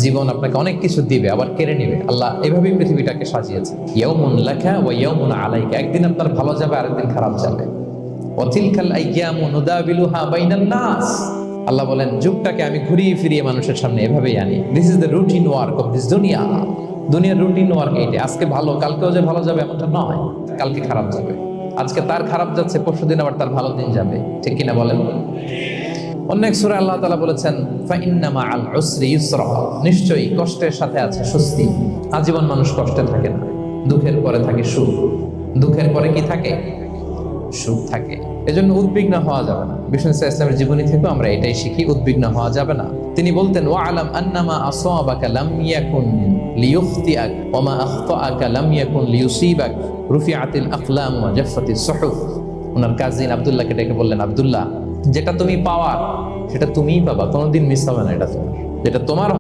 জীবন আপনাকে অনেক কিছু দিবে, আবার কেড়ে নেবে। আল্লাহ এভাবেই পৃথিবীটাকে সাজিয়েছে। ইয়াউমুন লাকা ওয়া ইয়াউমুন আলাইকা, একদিন আপনার ভালো যাবে, আরেকদিন খারাপ যাবে। ওয়া তিলকাল আইয়ামু নুদাবিলুহা বাইনান নাস, আল্লাহ বলেন যুগটাকে আমি ঘুরিয়ে ফিরিয়ে মানুষের সামনে এভাবেই আনি। This is the routine work of this দুনিয়া। দুনিয়ার রুটিন ওয়ার্ক এইটা। আজকে ভালো, কালকেও যে ভালো যাবে এমনটা নয়, কালকে খারাপ যাবে। আজকে তার খারাপ যাচ্ছে, পরশুদিন আবার তার ভালো দিন যাবে, ঠিক কিনা বলেন? অন্য এক সূরায় আল্লাহ তাআলা বলেছেন ফাইন্না মাআল উসরি ইউসরা, নিশ্চয়ই কষ্টের সাথে আছে স্বস্তি। আজীবন মানুষ কষ্টে থাকে না, দুঃখের পরে থাকে সুখ। দুঃখের পরে কি থাকে? সুখ থাকে। এজন্য উদ্বিগ্ন হওয়া যাবে না। বিষ্ণু ইসলামের জীবনী থেকেও আমরা এটাই শিখি, উদ্বিগ্ন হওয়া যাবে না। তিনি বলতেন ওয়ালাম আন্নামা আসাবাকা লাম ইয়াকুন লিয়ুখতিআক ওয়া মা আখতাআকা লাম ইয়াকুন লিয়ুসিবাক রুফিআতিল আকলাম ওয়া জাফফাতিস সুহুফ। ওনার কাজিন আব্দুল্লাহকে ডেকে বললেন, আব্দুল্লাহ, যেটা তুমি পাওয়ার সেটা তুমিই পাবা, কোনোদিন মিস হবে না। এটা তোমার, যেটা তোমার